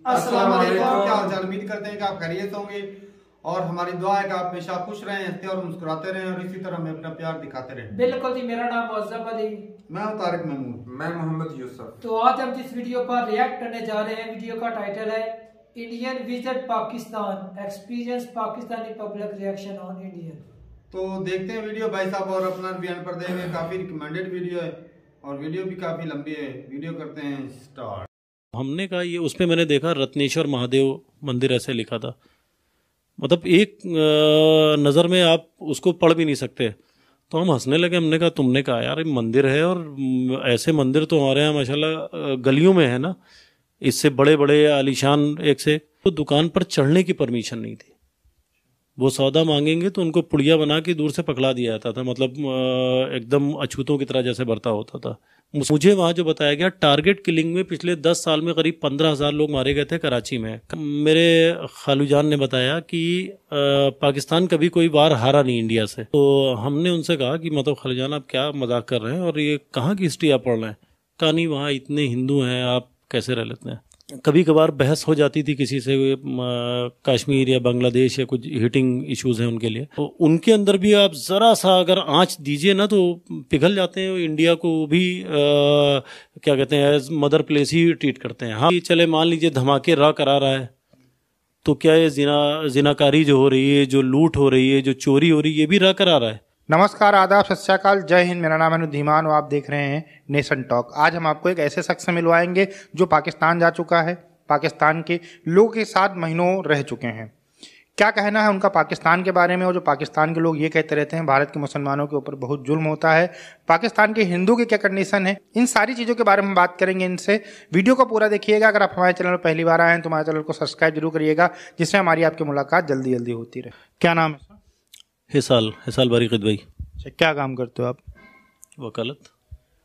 अस्सलाम वालेकुम। क्या हाल? उम्मीद करते हैं कि आप खैरियत होंगे और हमारी दुआ है कि आप हमेशा खुश रहें, हंसते और मुस्कुराते रहें और इसी तरह हमें अपना प्यार दिखाते रहें। बिल्कुल जी। मेरा नाम मुअज़्ज़म अली, मैं हूं तारिक महमूद, मैं मोहम्मद यूसुफ। तो आज हम जिस वीडियो पर रिएक्ट करने जा रहे हैं, वीडियो का टाइटल है Indian visit Pakistan, experience Pakistani public reaction on Indian. तो देखते हैं वीडियो भाई साहब और अपना बयान पर देंगे। काफी रिकमेंडेड वीडियो है और वीडियो भी काफी लंबी है। वीडियो करते हैं स्टार्ट। हमने कहा ये उसमें मैंने देखा रत्नेश्वर महादेव मंदिर ऐसे लिखा था, मतलब एक नज़र में आप उसको पढ़ भी नहीं सकते। तो हम हंसने लगे। हमने कहा तुमने कहा यार ये मंदिर है और ऐसे मंदिर तो हमारे यहाँ माशाल्लाह गलियों में है ना, इससे बड़े बड़े आलीशान एक से। तो दुकान पर चढ़ने की परमिशन नहीं थी। वो सौदा मांगेंगे तो उनको पुड़िया बना के दूर से पकड़ा दिया जाता था, मतलब एकदम अछूतों की तरह जैसे बर्ता होता था। मुझे वहाँ जो बताया गया, टारगेट किलिंग में पिछले 10 साल में करीब 15,000 लोग मारे गए थे कराची में। मेरे खालूजान ने बताया कि पाकिस्तान कभी कोई वार हारा नहीं इंडिया से। तो हमने उनसे कहा कि मतलब खालूजान आप क्या मजाक कर रहे हैं और ये कहाँ की हिस्ट्री आप पढ़ रहे हैं? कहा नहीं, वहाँ इतने हिंदू हैं, आप कैसे रह लेते हैं। कभी कभार बहस हो जाती थी किसी से, कश्मीर या बांग्लादेश या कुछ हिटिंग इश्यूज हैं उनके लिए, तो उनके अंदर भी आप ज़रा सा अगर आंच दीजिए ना तो पिघल जाते हैं। इंडिया को भी क्या कहते हैं, एज मदर प्लेस ही ट्रीट करते हैं। हाँ चले मान लीजिए धमाके रा करा रहा है, तो क्या ये जिनाकारी जो हो रही है, जो लूट हो रही है, जो चोरी हो रही है, ये भी रा करा रहा है। नमस्कार, आदाब, सत श्री अकाल, जय हिंद। मेरा नाम है धीमान और आप देख रहे हैं नेशन टॉक। आज हम आपको एक ऐसे शख्स से मिलवाएंगे जो पाकिस्तान जा चुका है, पाकिस्तान के लोगों के साथ महीनों रह चुके हैं। क्या कहना है उनका पाकिस्तान के बारे में, और जो पाकिस्तान के लोग ये कहते रहते हैं भारत के मुसलमानों के ऊपर बहुत जुल्म होता है, पाकिस्तान के हिंदू की क्या कंडीशन है, इन सारी चीज़ों के बारे में बात करेंगे इनसे। वीडियो को पूरा देखिएगा। अगर आप हमारे चैनल पर पहली बार आए हैं तो हमारे चैनल को सब्सक्राइब जरूर करिएगा, जिससे हमारी आपकी मुलाकात जल्दी जल्दी होती रहे। क्या नाम है? हिसाल बारिक भाई। क्या काम करते हो आप? वकालत।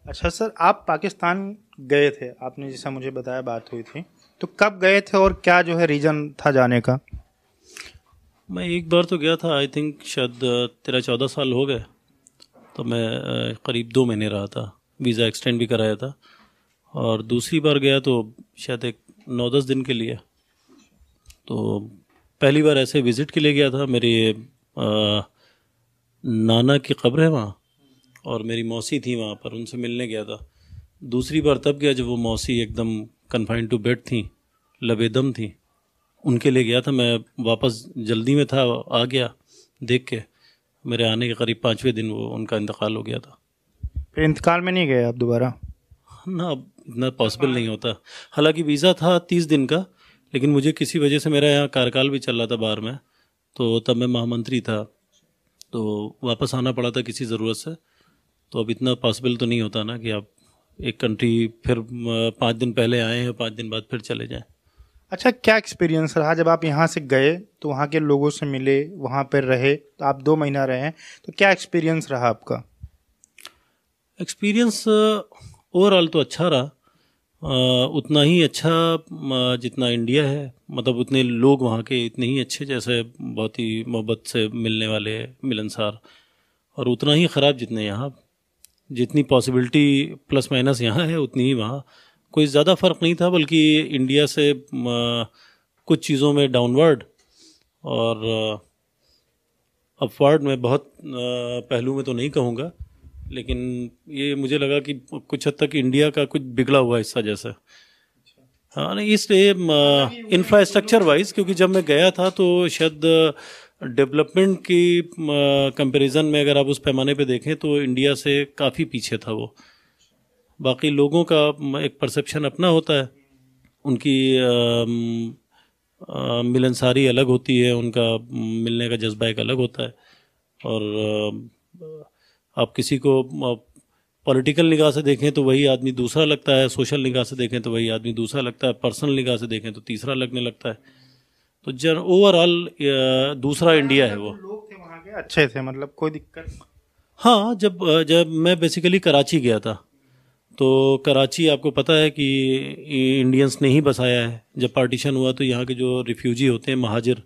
अच्छा सर, आप पाकिस्तान गए थे, आपने जैसा मुझे बताया बात हुई थी, तो कब गए थे और क्या जो है रीज़न था जाने का? मैं एक बार तो गया था, आई थिंक शायद 13-14 साल हो गए। तो मैं करीब 2 महीने रहा था, वीज़ा एक्सटेंड भी कराया था। और दूसरी बार गया तो शायद एक 9-10 दिन के लिए। तो पहली बार ऐसे विज़िट के लिए गया था। मेरे नाना की कब्र है वहाँ और मेरी मौसी थी वहाँ पर, उनसे मिलने गया था। दूसरी बार तब गया जब वो मौसी एकदम कन्फाइंड टू बेड थी, लबेदम थी, उनके लिए गया था। मैं वापस जल्दी में था, आ गया देख के। मेरे आने के करीब 5वें दिन वो उनका इंतकाल हो गया था। फिर इंतकाल में नहीं गए आप दोबारा? ना, इतना पॉसिबल नहीं होता। हालांकि वीज़ा था 30 दिन का, लेकिन मुझे किसी वजह से मेरा यहाँ कार्यकाल भी चल रहा था बाहर में, तो तब मैं महामंत्री था, तो वापस आना पड़ा था किसी ज़रूरत से। तो अब इतना पॉसिबल तो नहीं होता ना कि आप एक कंट्री फिर 5 दिन पहले आए हैं, 5 दिन बाद फिर चले जाएं। अच्छा, क्या एक्सपीरियंस रहा जब आप यहाँ से गए तो वहाँ के लोगों से मिले, वहाँ पर रहे, तो आप 2 महीना रहे हैं, तो क्या एक्सपीरियंस रहा आपका? एक्सपीरियंस ओवरऑल तो अच्छा रहा, उतना ही अच्छा जितना इंडिया है। मतलब उतने लोग वहाँ के इतने ही अच्छे, जैसे बहुत ही मोहब्बत से मिलने वाले, मिलनसार, और उतना ही ख़राब जितने यहाँ। जितनी पॉसिबिलिटी प्लस माइनस यहाँ है उतनी ही वहाँ। कोई ज़्यादा फ़र्क नहीं था, बल्कि इंडिया से कुछ चीज़ों में डाउनवर्ड और अपवर्ड में बहुत पहलू में तो नहीं कहूँगा, लेकिन ये मुझे लगा कि कुछ हद तक इंडिया का कुछ बिगड़ा हुआ हिस्सा जैसा। हाँ नहीं, इसलिए इंफ्रास्ट्रक्चर वाइज, क्योंकि जब मैं गया था तो शायद डेवलपमेंट की कंपैरिजन में अगर आप उस पैमाने पे देखें तो इंडिया से काफ़ी पीछे था वो। बाकी लोगों का एक परसेप्शन अपना होता है, उनकी मिलनसारी अलग होती है, उनका मिलने का जज्बा एक अलग होता है। और आप किसी को पॉलिटिकल निगाह से देखें तो वही आदमी दूसरा लगता है, सोशल निगाह से देखें तो वही आदमी दूसरा लगता है, पर्सनल निगाह से देखें तो तीसरा लगने लगता है। तो ओवरऑल दूसरा इंडिया है वो। लोग थे वहाँ के अच्छे थे, मतलब कोई दिक्कत? हाँ, जब मैं बेसिकली कराची गया था, तो कराची आपको पता है कि इंडियंस ने ही बसाया है। जब पार्टीशन हुआ तो यहाँ के जो रिफ्यूजी होते हैं, महाजिर,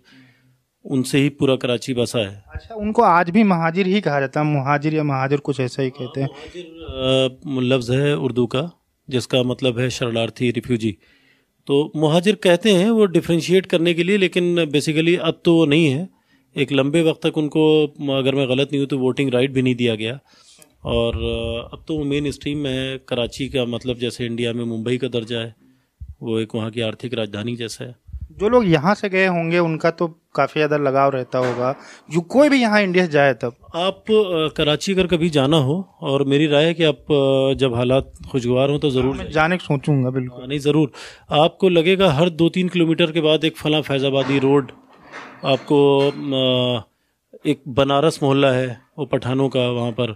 उनसे ही पूरा कराची बसा है। अच्छा, उनको आज भी महाजिर ही कहा जाता है? मुहाजिर या महाजिर कुछ ऐसा ही कहते हैं। महाजिर लफ्ज़ है उर्दू का, जिसका मतलब है शरणार्थी, रिफ्यूजी। तो मुहाजिर कहते हैं वो डिफ्रेंशिएट करने के लिए, लेकिन बेसिकली अब तो वो नहीं है। एक लंबे वक्त तक उनको, अगर मैं गलत नहीं हूँ तो, वोटिंग राइट भी नहीं दिया गया, और अब तो वो मेन स्ट्रीम में है। कराची का मतलब जैसे इंडिया में मुंबई का दर्जा है, वो एक वहाँ की आर्थिक राजधानी जैसा है। जो लोग यहाँ से गए होंगे उनका तो काफ़ी ज़्यादा लगाव रहता होगा, जो कोई भी यहाँ इंडिया से जाए तब। आप कराची अगर कभी जाना हो, और मेरी राय है कि आप जब हालात खुशगवार हों तो ज़रूर मैं जाने की सोचूंगा बिल्कुल। नहीं, ज़रूर। आपको लगेगा हर 2-3 किलोमीटर के बाद एक फला फैज़ाबादी रोड, आपको एक बनारस मोहल्ला है वो पठानों का, वहाँ पर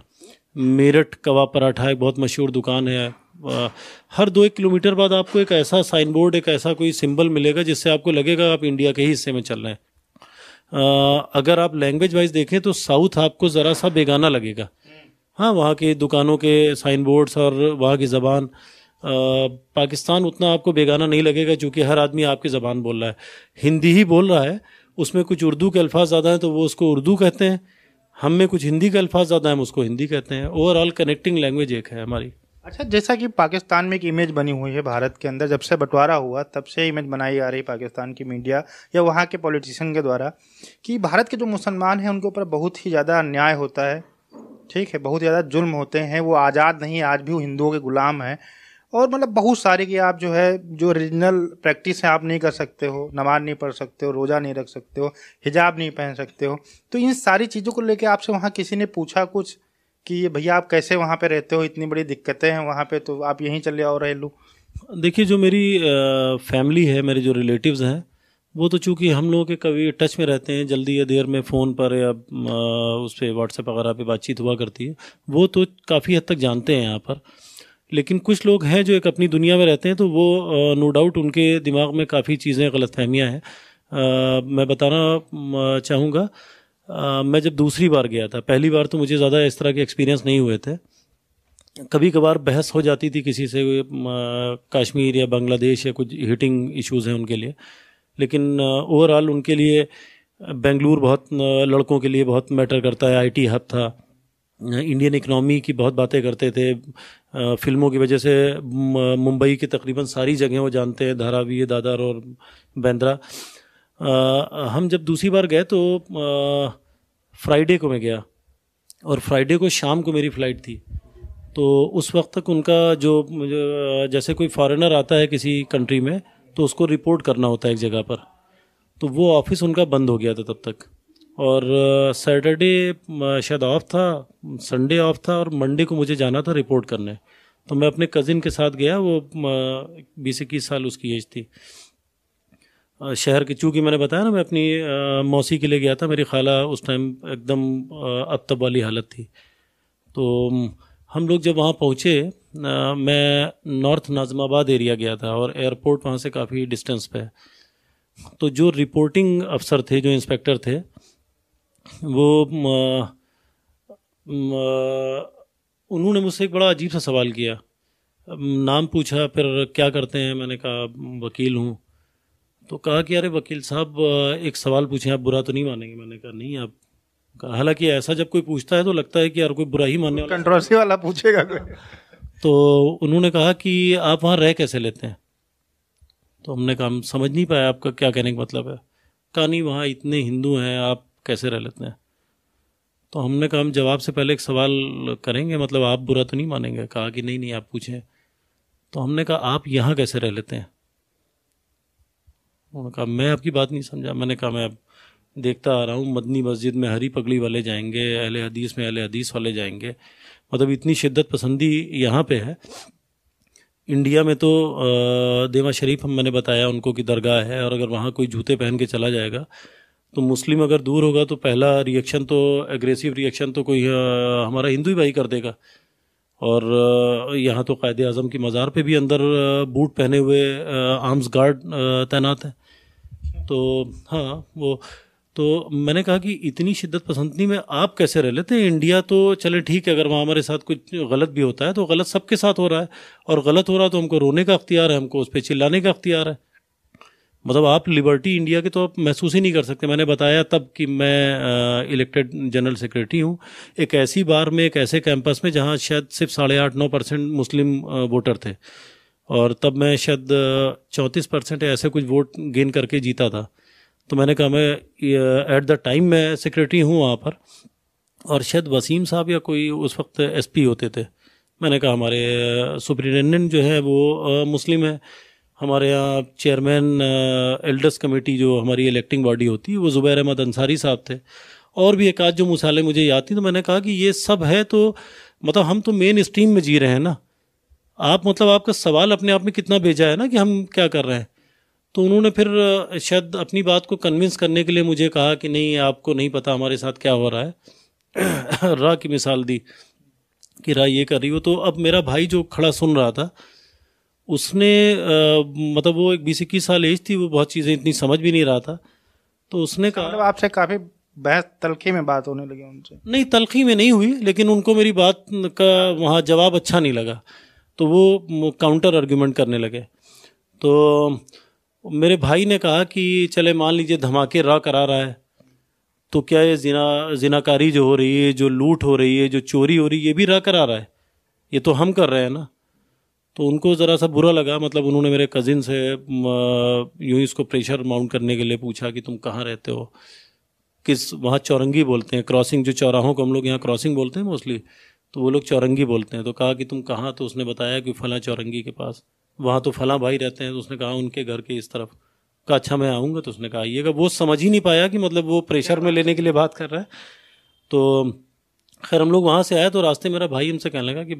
मेरठ कबाब पराठा एक बहुत मशहूर दुकान है। हर 2-1 किलोमीटर बाद आपको एक ऐसा साइन बोर्ड, एक ऐसा कोई सिंबल मिलेगा जिससे आपको लगेगा आप इंडिया के ही हिस्से में चल रहे हैं। अगर आप लैंग्वेज वाइज देखें तो साउथ आपको ज़रा सा बेगाना लगेगा। हाँ, वहाँ के दुकानों के साइन बोर्ड्स और वहाँ की ज़बान। पाकिस्तान उतना आपको बेगाना नहीं लगेगा, क्योंकि हर आदमी आपकी ज़बान बोल रहा है, हिंदी ही बोल रहा है। उसमें कुछ उर्दू के अल्फाज ज़्यादा हैं तो वो उसको उर्दू कहते हैं, हम में कुछ हिंदी के अल्फाज ज़्यादा हैं, हम उसको हिंदी कहते हैं। ओवरऑल कनेक्टिंग लैंग्वेज एक है हमारी। अच्छा, जैसा कि पाकिस्तान में एक इमेज बनी हुई है भारत के अंदर, जब से बंटवारा हुआ तब से इमेज बनाई आ रही पाकिस्तान की मीडिया या वहाँ के पॉलिटिशियन के द्वारा, कि भारत के जो मुसलमान हैं उनके ऊपर बहुत ही ज़्यादा अन्याय होता है, ठीक है, बहुत ज़्यादा जुल्म होते हैं, वो आज़ाद नहीं, आज भी वो हिंदुओं के गुलाम हैं। और मतलब बहुत सारे कि आप जो है जो रीजनल प्रैक्टिस है आप नहीं कर सकते हो, नमाज नहीं पढ़ सकते हो, रोज़ा नहीं रख सकते हो, हिजाब नहीं पहन सकते हो। तो इन सारी चीज़ों को लेके आपसे वहाँ किसी ने पूछा कुछ कि भैया आप कैसे वहाँ पे रहते हो, इतनी बड़ी दिक्कतें हैं वहाँ पे, तो आप यहीं चले आओ रह लो? देखिए, जो मेरी फैमिली है, मेरे जो रिलेटिव्स हैं, वो तो चूँकि हम लोगों के कभी टच में रहते हैं, जल्दी या देर में फ़ोन पर या उस पर व्हाट्सएप वगैरह पे बातचीत हुआ करती है, वो तो काफ़ी हद तक जानते हैं यहाँ पर। लेकिन कुछ लोग हैं जो एक अपनी दुनिया में रहते हैं, तो वो नो डाउट उनके दिमाग में काफ़ी चीज़ें, गलतफहमियाँ हैं। मैं बताना चाहूँगा, मैं जब दूसरी बार गया था, पहली बार तो मुझे ज़्यादा इस तरह के एक्सपीरियंस नहीं हुए थे। कभी कभार बहस हो जाती थी किसी से, कश्मीर या बांग्लादेश या कुछ हिटिंग इश्यूज़ हैं उनके लिए, लेकिन ओवरऑल उनके लिए बेंगलुरु बहुत लड़कों के लिए बहुत मैटर करता है। आईटी हब था, इंडियन इकनॉमी की बहुत बातें करते थे, फिल्मों की वजह से मुंबई की तकरीबन सारी जगह वो जानते हैं, धारावी, दादर और बांद्रा। हम जब दूसरी बार गए तो फ्राइडे को मैं गया, और फ्राइडे को शाम को मेरी फ़्लाइट थी। तो उस वक्त तक उनका जो जैसे कोई फॉरेनर आता है किसी कंट्री में तो उसको रिपोर्ट करना होता है एक जगह पर, तो वो ऑफिस उनका बंद हो गया था तब तक। और सैटरडे शायद ऑफ था, संडे ऑफ था, और मंडे को मुझे जाना था रिपोर्ट करने। तो मैं अपने कज़िन के साथ गया, वो 20-21 साल उसकी एज थी। शहर की, चूँकि मैंने बताया ना मैं अपनी मौसी के लिए गया था, मेरी खाला उस टाइम एकदम अब वाली हालत थी। तो हम लोग जब वहाँ पहुँचे, मैं नॉर्थ नाज़िमाबाद एरिया गया था, और एयरपोर्ट वहाँ से काफ़ी डिस्टेंस पे है। तो जो रिपोर्टिंग अफसर थे, जो इंस्पेक्टर थे, वो उन्होंने मुझसे एक बड़ा अजीब सा सवाल किया। नाम पूछा, फिर क्या करते हैं, मैंने कहा वकील हूँ। तो कहा कि अरे वकील साहब, एक सवाल पूछें, आप बुरा तो नहीं मानेंगे? मैंने कहा नहीं। आप, हालांकि ऐसा जब कोई पूछता है तो लगता है कि यार कोई बुरा ही मानने वाला, कंट्रोवर्सी वाला पूछेगा कोई। तो उन्होंने कहा कि आप वहाँ रह कैसे लेते हैं? तो हमने कहा हम समझ नहीं पाया आपका क्या कहने का मतलब है। कहा नहीं, वहाँ इतने हिंदू हैं, आप कैसे रह लेते हैं? तो हमने कहा हम जवाब से पहले एक सवाल करेंगे, मतलब आप बुरा तो नहीं मानेंगे? कहा कि नहीं, आप पूछें। तो हमने कहा आप यहाँ कैसे रह लेते हैं? उन्होंने कहा मैं आपकी बात नहीं समझा। मैंने कहा मैं अब देखता आ रहा हूँ, मदनी मस्जिद में हरी पगड़ी वाले जाएंगे, अहले हदीस में अहले हदीस वाले जाएंगे, मतलब इतनी शिद्दत पसंदी यहाँ पे है। इंडिया में तो देवा शरीफ हम, मैंने बताया उनको की दरगाह है, और अगर वहाँ कोई जूते पहन के चला जाएगा तो मुस्लिम अगर दूर होगा तो पहला रिएक्शन तो, एग्रेसिव रिएक्शन तो कोई हमारा हिंदू ही भाई कर देगा। और यहाँ तो कायदे आज़म की मज़ार पे भी अंदर बूट पहने हुए आर्म्स गार्ड तैनात हैं। तो हाँ, वो तो मैंने कहा कि इतनी शिद्दत पसंदी में आप कैसे रह लेते हैं? इंडिया तो चले ठीक है, अगर वहाँ हमारे साथ कुछ गलत भी होता है तो गलत सबके साथ हो रहा है, और गलत हो रहा है तो हमको रोने का अख्तियार है, हमको उस पर चिल्लाने का अख्तियार है। मतलब आप लिबर्टी इंडिया के तो आप महसूस ही नहीं कर सकते। मैंने बताया तब कि मैं इलेक्टेड जनरल सेक्रेटरी हूँ एक ऐसी बार में, एक ऐसे कैंपस में जहाँ शायद सिर्फ 8.5-9% मुस्लिम वोटर थे, और तब मैं शायद 34% ऐसे कुछ वोट गेन करके जीता था। तो मैंने कहा मैं एट द टाइम मैं सेक्रेटरी हूँ वहाँ पर, और शायद वसीम साहब या कोई उस वक्त एसपी होते थे। मैंने कहा हमारे सुपरिटेंडेंट जो है वो मुस्लिम है, हमारे यहाँ चेयरमैन एल्डर्स कमेटी जो हमारी इलेक्टिंग बॉडी होती है वो ज़ुबैर अहमद अंसारी साहब थे, और भी एक आध जो मिसालें मुझे याद थी। तो मैंने कहा कि ये सब है तो मतलब हम तो मेन स्ट्रीम में जी रहे हैं ना, आप मतलब आपका सवाल अपने आप में कितना बेजा है ना कि हम क्या कर रहे हैं। तो उन्होंने फिर शायद अपनी बात को कन्विंस करने के लिए मुझे कहा कि नहीं आपको नहीं पता हमारे साथ क्या हो रहा है। रा की मिसाल दी कि रा ये कर रही हो। तो अब मेरा भाई जो खड़ा सुन रहा था उसने मतलब वो एक 20-21 साल एज थी, वो बहुत चीज़ें इतनी समझ भी नहीं रहा था। तो उसने कहा मतलब आपसे काफ़ी बहस तलखी में बात होने लगी उनसे? नहीं, तलखी में नहीं हुई, लेकिन उनको मेरी बात का वहाँ जवाब अच्छा नहीं लगा, तो वो काउंटर आर्ग्यूमेंट करने लगे। तो मेरे भाई ने कहा कि चले मान लीजिए धमाके रा करा रहा है, तो क्या ये जिनाकारी जो हो रही है, जो लूट हो रही है, जो चोरी हो रही है, ये भी रा करा रहा है? ये तो हम कर रहे हैं ना। तो उनको ज़रा सा बुरा लगा, मतलब उन्होंने मेरे कज़िन से यूँ इसको प्रेशर माउंट करने के लिए पूछा कि तुम कहाँ रहते हो, किस, वहाँ चौरंगी बोलते हैं, क्रॉसिंग जो चौराहों को हम लोग यहाँ क्रॉसिंग बोलते हैं मोस्टली, तो वो लोग चौरंगी बोलते हैं। तो कहा कि तुम कहाँ, तो उसने बताया कि फलां चौरंगी के पास, वहाँ तो फलां भाई रहते हैं। तो उसने कहा उनके घर के इस तरफ। कहा अच्छा मैं आऊँगा। तो उसने कहा आइएगा। वो समझ ही नहीं पाया कि मतलब वो प्रेशर में लेने के लिए बात कर रहा है। तो खैर हम लोग वहाँ से आए तो रास्ते मेरा भाई हमसे कहने लगा कि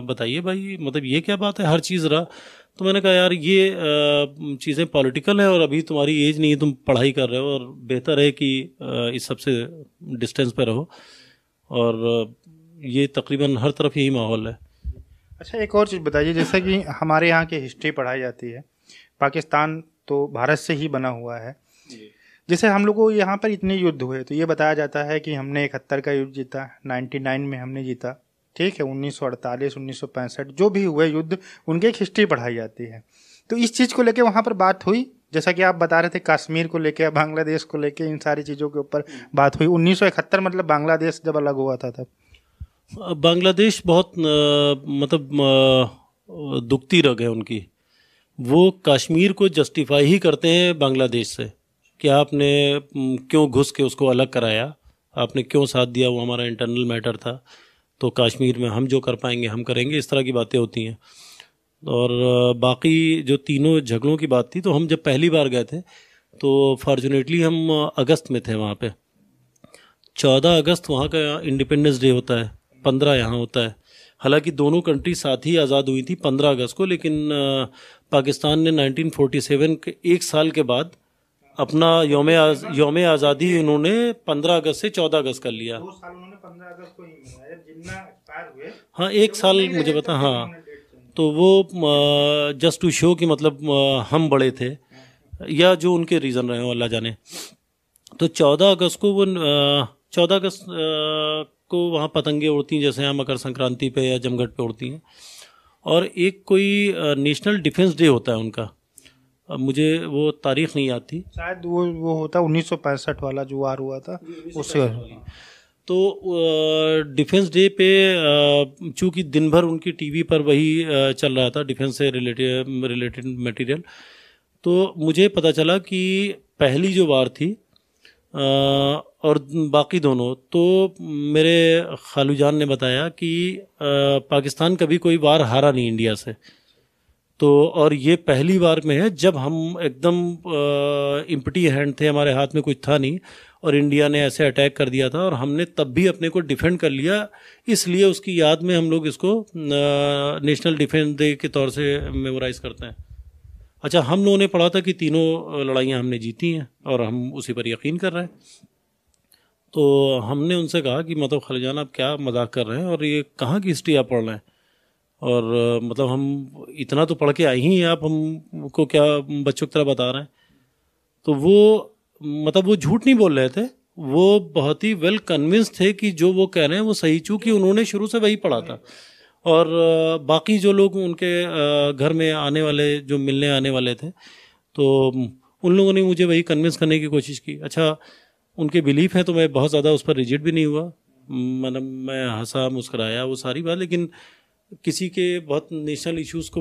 बताइए भाई मतलब ये क्या बात है, हर चीज़ रहा। तो मैंने कहा यार ये चीज़ें पॉलिटिकल है और अभी तुम्हारी एज नहीं है, तुम पढ़ाई कर रहे हो और बेहतर है कि इस सब से डिस्टेंस पे रहो, और ये तकरीबन हर तरफ यही माहौल है। अच्छा एक और चीज़ बताइए, जैसे कि हमारे यहाँ की हिस्ट्री पढ़ाई जाती है, पाकिस्तान तो भारत से ही बना हुआ है। जैसे हम लोग को यहाँ पर इतने युद्ध हुए तो ये बताया जाता है कि हमने 71 का युद्ध जीता, 99 में हमने जीता, ठीक है, 1948, 1965 जो भी हुए युद्ध, उनकी एक हिस्ट्री पढ़ाई जाती है। तो इस चीज़ को लेके वहाँ पर बात हुई, जैसा कि आप बता रहे थे कश्मीर को लेके, बांग्लादेश को लेके, इन सारी चीज़ों के ऊपर बात हुई। 1971 मतलब बांग्लादेश जब अलग हुआ था तब बांग्लादेश बहुत मतलब दुखती रग है उनकी। वो कश्मीर को जस्टिफाई ही करते हैं बांग्लादेश से कि आपने क्यों घुस के उसको अलग कराया, आपने क्यों साथ दिया, वो हमारा इंटरनल मैटर था, तो कश्मीर में हम जो कर पाएंगे हम करेंगे, इस तरह की बातें होती हैं। और बाकी जो तीनों झगड़ों की बात थी, तो हम जब पहली बार गए थे तो फॉर्चुनेटली हम अगस्त में थे वहाँ पे। 14 अगस्त वहाँ का इंडिपेंडेंस डे होता है, 15 यहाँ होता है। हालांकि दोनों कंट्री साथ ही आज़ाद हुई थी 15 अगस्त को, लेकिन पाकिस्तान ने 1947 के एक साल के बाद अपना यौम आज़ादी उन्होंने 15 अगस्त से 14 अगस्त कर लिया। 2 साल उन्होंने 15 अगस्त को ही मनाया, जितना एक्सपायर हुए। हाँ एक साल मुझे पता, हाँ। तो वो जस्ट टू शो कि मतलब हम बड़े थे, या जो उनके रीज़न रहे हो अल्लाह जाने। तो 14 अगस्त को वो 14 अगस्त को वहाँ पतंगे उड़ती हैं जैसे यहाँ मकर संक्रांति पे या जमघट पे उड़ती हैं। और एक कोई नेशनल डिफेंस डे होता है उनका, अब मुझे वो तारीख नहीं आती, शायद वो होता 1965 वाला जो वार हुआ था उससे। तो डिफेंस डे पे चूँकि दिन भर उनकी टीवी पर वही चल रहा था, डिफेंस से रिलेटेड मटेरियल, तो मुझे पता चला कि पहली जो वार थी और बाकी दोनों, तो मेरे खालूजान ने बताया कि पाकिस्तान कभी कोई वार हारा नहीं इंडिया से। तो और ये पहली बार में है जब हम एकदम इम्पटी हैंड थे, हमारे हाथ में कुछ था नहीं और इंडिया ने ऐसे अटैक कर दिया था, और हमने तब भी अपने को डिफेंड कर लिया। इसलिए उसकी याद में हम लोग इसको नेशनल डिफेंस डे के तौर से मेमोराइज करते हैं। अच्छा, हम लोगों ने पढ़ा था कि तीनों लड़ाइयाँ हमने जीती हैं और हम उसी पर यकीन कर रहे हैं। तो हमने उनसे कहा कि मतलब खालिजान आप क्या मजाक कर रहे हैं और ये कहाँ की हिस्ट्री आप पढ़ रहे हैं, और मतलब हम इतना तो पढ़ के आई ही हैं, आप हमको क्या बच्चों की तरह बता रहे हैं। तो वो मतलब वो झूठ नहीं बोल रहे थे, वो बहुत ही वेल कन्विंस थे कि जो वो कह रहे हैं वो सही, चूँकि उन्होंने शुरू से वही पढ़ा था। और बाकी जो लोग उनके घर में आने वाले, जो मिलने आने वाले थे, तो उन लोगों ने मुझे वही कन्विंस करने की कोशिश की। अच्छा, उनके बिलीफ हैं तो मैं बहुत ज़्यादा उस पर रिजिड भी नहीं हुआ, मतलब मैं हंसा मुस्कराया वो सारी बात, लेकिन किसी के बहुत नेशनल इश्यूज को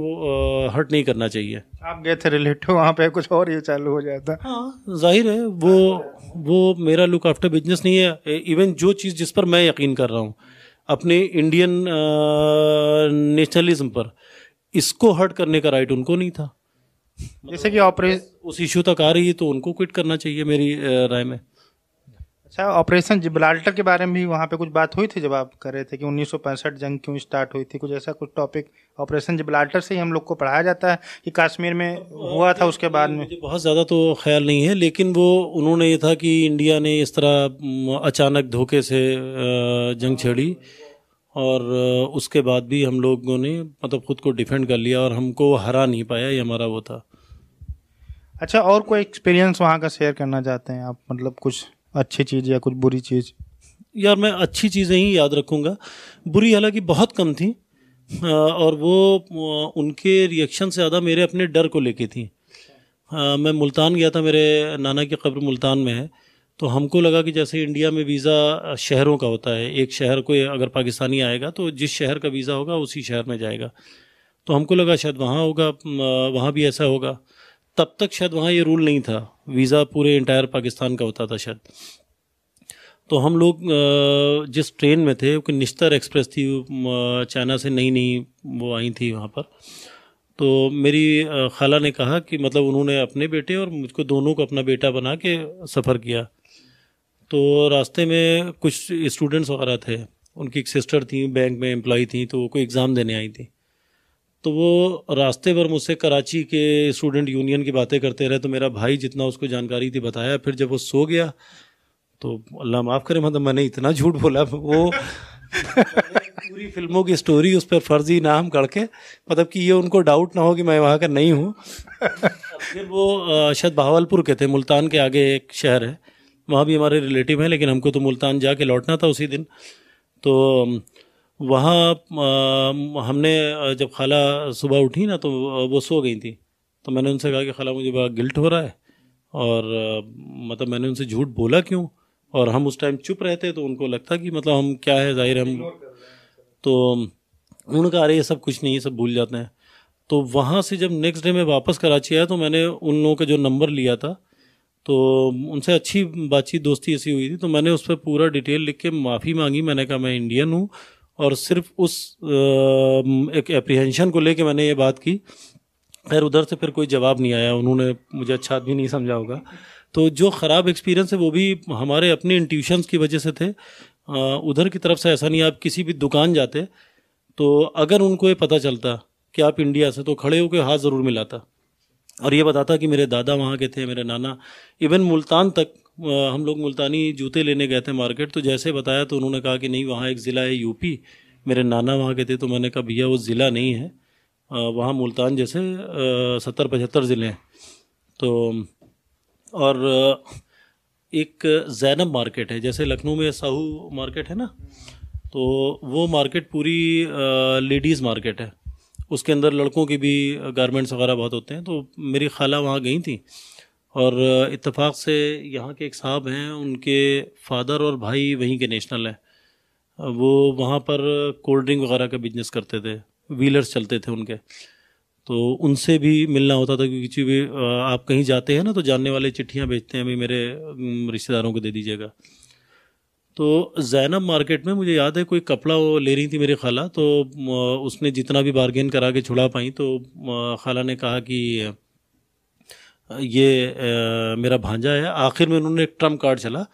हर्ट नहीं करना चाहिए। आप गए थे रिलेटिव वहाँ पे, कुछ और ही चालू हो जाता। हाँ जाहिर है, वो मेरा लुक आफ्टर बिजनेस नहीं है। इवन जो चीज़ जिस पर मैं यकीन कर रहा हूँ अपने इंडियन नेशनलिज्म पर, इसको हर्ट करने का राइट उनको नहीं था। जैसे कि उस इशू तक आ रही है तो उनको क्विट करना चाहिए मेरी राय में। अच्छा, ऑपरेशन जिब्राल्टर के बारे में भी वहाँ पे कुछ बात हुई थी जब आप कर रहे थे कि 1965 जंग क्यों स्टार्ट हुई थी, कुछ ऐसा कुछ टॉपिक ऑपरेशन जिब्राल्टर से ही हम लोग को पढ़ाया जाता है कि कश्मीर में हुआ था उसके बाद में? मुझे बहुत ज़्यादा तो ख्याल नहीं है, लेकिन वो उन्होंने ये था कि इंडिया ने इस तरह अचानक धोखे से जंग छेड़ी और उसके बाद भी हम लोगों ने मतलब खुद को डिफेंड कर लिया और हमको हरा नहीं पाया, ये हमारा वो था। अच्छा, और कोई एक्सपीरियंस वहाँ का शेयर करना चाहते हैं आप, मतलब कुछ अच्छी चीज़ या कुछ बुरी चीज़? यार मैं अच्छी चीज़ें ही याद रखूँगा, बुरी हालांकि बहुत कम थी और वो उनके रिएक्शन से ज़्यादा मेरे अपने डर को लेके थी। मैं मुल्तान गया था, मेरे नाना की कब्र मुल्तान में है, तो हमको लगा कि जैसे इंडिया में वीज़ा शहरों का होता है, एक शहर को अगर पाकिस्तानी आएगा तो जिस शहर का वीज़ा होगा उसी शहर में जाएगा, तो हमको लगा शायद वहाँ होगा, वहाँ भी ऐसा होगा। तब तक शायद वहाँ ये रूल नहीं था, वीज़ा पूरे इंटायर पाकिस्तान का होता था शायद। तो हम लोग जिस ट्रेन में थे वो निश्तर एक्सप्रेस थी, चाइना से नई वो आई थी वहाँ पर, तो मेरी खाला ने कहा कि मतलब उन्होंने अपने बेटे और मुझको दोनों को अपना बेटा बना के सफ़र किया। तो रास्ते में कुछ स्टूडेंट्स वगैरह थे, उनकी एक सिस्टर थी बैंक में एम्प्लॉय थी, तो वो कोई एग्ज़ाम देने आई थी, तो वो रास्ते पर मुझसे कराची के स्टूडेंट यूनियन की बातें करते रहे। तो मेरा भाई जितना उसको जानकारी थी बताया, फिर जब वो सो गया तो अल्लाह माफ़ करे, मतलब मैंने इतना झूठ बोला, वो पूरी फिल्मों की स्टोरी उस पर फर्जी नाम करके, मतलब कि ये उनको डाउट ना हो कि मैं वहाँ का नहीं हूँ। फिर वो शायद बहावलपुर के थे, मुल्तान के आगे एक शहर है, वहाँ भी हमारे रिलेटिव हैं, लेकिन हमको तो मुल्तान जाके लौटना था उसी दिन। तो वहाँ हमने जब खाला सुबह उठी ना तो वो सो गई थी, तो मैंने उनसे कहा कि खाला मुझे बड़ा गिल्ट हो रहा है, और मतलब मैंने उनसे झूठ बोला क्यों, और हम उस टाइम चुप रहते तो उनको लगता कि मतलब हम क्या है, जाहिर हम, तो उन्होंने कहा अरे ये सब कुछ नहीं, ये सब भूल जाते हैं। तो वहाँ से जब नेक्स्ट डे मैं वापस कराची आया तो मैंने उन लोगों का जो नंबर लिया था तो उनसे अच्छी बातचीत दोस्ती ऐसी हुई थी, तो मैंने उस पर पूरा डिटेल लिख के माफ़ी मांगी। मैंने कहा मैं इंडियन हूँ, और सिर्फ उस एक एप्रीहेंशन को लेके मैंने ये बात की। खैर उधर से फिर कोई जवाब नहीं आया, उन्होंने मुझे अच्छा आदमी नहीं समझा होगा। तो जो ख़राब एक्सपीरियंस है वो भी हमारे अपने इंट्यूशंस की वजह से थे, उधर की तरफ से ऐसा नहीं। आप किसी भी दुकान जाते तो अगर उनको ये पता चलता कि आप इंडिया से, तो खड़े होकर हाथ ज़रूर मिलाता और ये बताता कि मेरे दादा वहाँ के थे, मेरे नाना। इवन मुल्तान तक हम लोग मुल्तानी जूते लेने गए थे मार्केट, तो जैसे बताया तो उन्होंने कहा कि नहीं वहाँ एक ज़िला है यूपी, मेरे नाना वहाँ के थे। तो मैंने कहा भैया वो ज़िला नहीं है, वहाँ मुल्तान जैसे 70-75 ज़िले हैं। तो और एक जैनब मार्केट है, जैसे लखनऊ में साहू मार्केट है ना, तो वो मार्केट पूरी लेडीज़ मार्केट है, उसके अंदर लड़कों की भी गारमेंट्स वगैरह बहुत होते हैं। तो मेरी खाला वहाँ गई थी और इत्तेफाक से यहाँ के एक साहब हैं, उनके फादर और भाई वहीं के नेशनल हैं, वो वहाँ पर कोल्ड ड्रिंक वगैरह का बिजनेस करते थे, व्हीलर्स चलते थे उनके, तो उनसे भी मिलना होता था। क्योंकि किसी भी आप कहीं जाते हैं ना तो जानने वाले चिट्ठियाँ भेजते हैं, अभी मेरे रिश्तेदारों को दे दीजिएगा। तो जैनब मार्केट में मुझे याद है कोई कपड़ा वो ले रही थी मेरी खाला, तो उसने जितना भी बार्गेन करा के छुड़ा पाई, तो खाला ने कहा कि ये मेरा भांजा है। आखिर में उन्होंने एक ट्रम्प कार्ड चला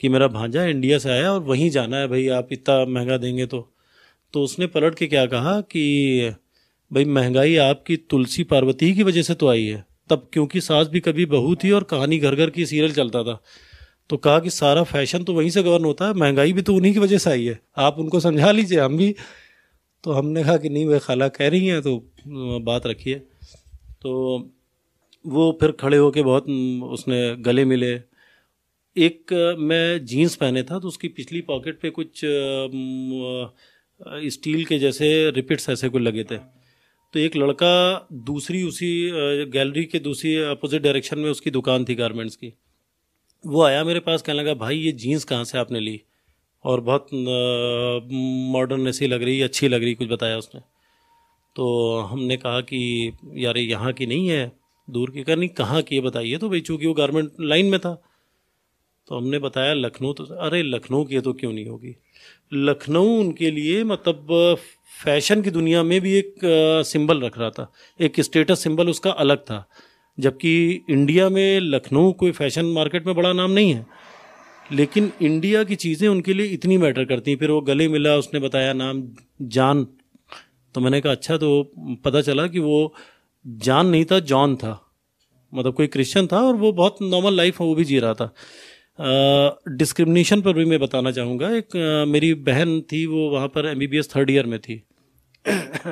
कि मेरा भांजा इंडिया से आया और वहीं जाना है भाई, आप इतना महंगा देंगे तो उसने पलट के क्या कहा कि भाई महंगाई आपकी तुलसी पार्वती की वजह से तो आई है, तब क्योंकि सास भी कभी बहू थी और कहानी घर घर की सीरियल चलता था, तो कहा कि सारा फैशन तो वहीं से गवर्न होता है, महंगाई भी तो उन्हीं की वजह से आई है, आप उनको समझा लीजिए हम भी। तो हमने कहा कि नहीं भाई खाला कह रही हैं तो बात रखिए। तो वो फिर खड़े होके बहुत उसने गले मिले। एक मैं जीन्स पहने था तो उसकी पिछली पॉकेट पे कुछ स्टील के जैसे रिपिट्स ऐसे कुछ लगे थे, तो एक लड़का दूसरी उसी गैलरी के दूसरी अपोजिट डायरेक्शन में उसकी दुकान थी गारमेंट्स की, वो आया मेरे पास, कहने लगा भाई ये जीन्स कहाँ से आपने ली। और बहुत मॉडर्न ऐसी लग रही, अच्छी लग रही, कुछ बताया उसने। तो हमने कहा कि यार ये यहाँ की नहीं है, दूर की। नहीं कहाँ की है बताइए। तो भाई चूँकि वो गारमेंट लाइन में था तो हमने बताया लखनऊ। तो अरे लखनऊ की है तो क्यों नहीं होगी। लखनऊ उनके लिए मतलब फैशन की दुनिया में भी एक सिंबल रख रहा था, एक स्टेटस सिंबल उसका अलग था। जबकि इंडिया में लखनऊ कोई फैशन मार्केट में बड़ा नाम नहीं है, लेकिन इंडिया की चीज़ें उनके लिए इतनी मैटर करती हैं। फिर वो गले मिला, उसने बताया नाम जान। तो मैंने कहा अच्छा। तो पता चला कि वो जान नहीं था, जॉन था, मतलब कोई क्रिश्चियन था और वो बहुत नॉर्मल लाइफ वो भी जी रहा था। डिस्क्रिमिनेशन पर भी मैं बताना चाहूँगा। एक मेरी बहन थी, वो वहाँ पर MBBS 3rd ईयर में थी।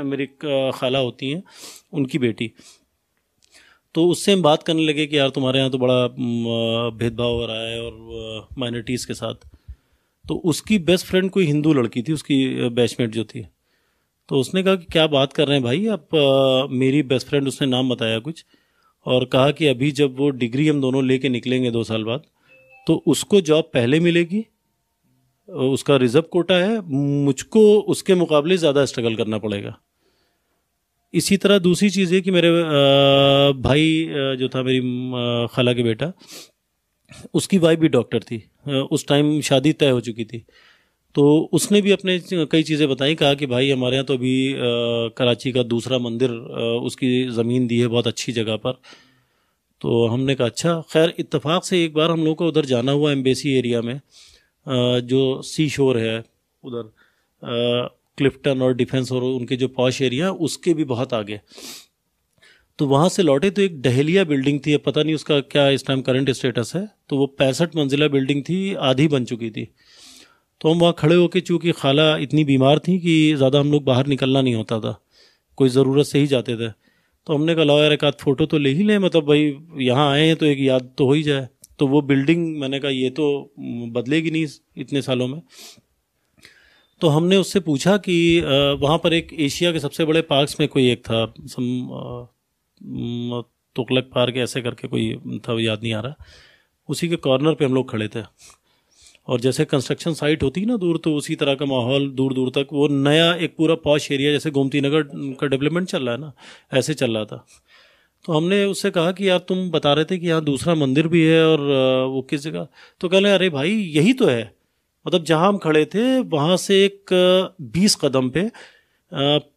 मेरी खाला होती हैं, उनकी बेटी। तो उससे हम बात करने लगे कि यार तुम्हारे यहाँ तो बड़ा भेदभाव हो रहा है और माइनॉरिटीज़ के साथ। तो उसकी बेस्ट फ्रेंड कोई हिंदू लड़की थी, उसकी बैचमेट जो थी। तो उसने कहा कि क्या बात कर रहे हैं भाई आप। मेरी बेस्ट फ्रेंड, उसने नाम बताया कुछ, और कहा कि अभी जब वो डिग्री हम दोनों लेके निकलेंगे 2 साल बाद, तो उसको जॉब पहले मिलेगी, उसका रिजर्व कोटा है, मुझको उसके मुकाबले ज़्यादा स्ट्रगल करना पड़ेगा। इसी तरह दूसरी चीज़ है कि मेरे भाई जो था, मेरी खाला के बेटा, उसकी वाइफ भी डॉक्टर थी। उस टाइम शादी तय हो चुकी थी। तो उसने भी अपने कई चीज़ें बताई। कहा कि भाई हमारे यहाँ तो अभी कराची का दूसरा मंदिर उसकी ज़मीन दी है बहुत अच्छी जगह पर। तो हमने कहा अच्छा। खैर इत्तेफाक से एक बार हम लोगों को उधर जाना हुआ, एम्बेसी एरिया में, जो सी शोर है उधर, क्लिफ्टन और डिफेंस और उनके जो पॉश एरिया, उसके भी बहुत आगे। तो वहाँ से लौटे तो एक डहेलिया बिल्डिंग थी, अब पता नहीं उसका क्या इस टाइम करंट स्टेटस है। तो वो 65 मंजिला बिल्डिंग थी, आधी बन चुकी थी। तो हम वहाँ खड़े होकर, चूँकि खाला इतनी बीमार थी कि ज़्यादा हम लोग बाहर निकलना नहीं होता था, कोई ज़रूरत से ही जाते थे। तो हमने कहा लाओ यार एक आध फ़ोटो तो ले ही लें, मतलब भाई यहाँ आए हैं तो एक याद तो हो ही जाए। तो वो बिल्डिंग, मैंने कहा ये तो बदलेगी नहीं इतने सालों में। तो हमने उससे पूछा कि वहाँ पर एक एशिया के सबसे बड़े पार्क्स में कोई एक था, तुगलक पार्क ऐसे करके कोई था, याद नहीं आ रहा। उसी के कॉर्नर पे हम लोग खड़े थे, और जैसे कंस्ट्रक्शन साइट होती है ना दूर, तो उसी तरह का माहौल दूर दूर तक। वो नया एक पूरा पॉश एरिया, जैसे गोमती नगर का डेवलपमेंट चल रहा है ना, ऐसे चल रहा था। तो हमने उससे कहा कि यार तुम बता रहे थे कि यहाँ दूसरा मंदिर भी है, और वो किस जगह। तो कह रहे अरे भाई यही तो है, मतलब जहाँ हम खड़े थे वहाँ से एक 20 कदम पे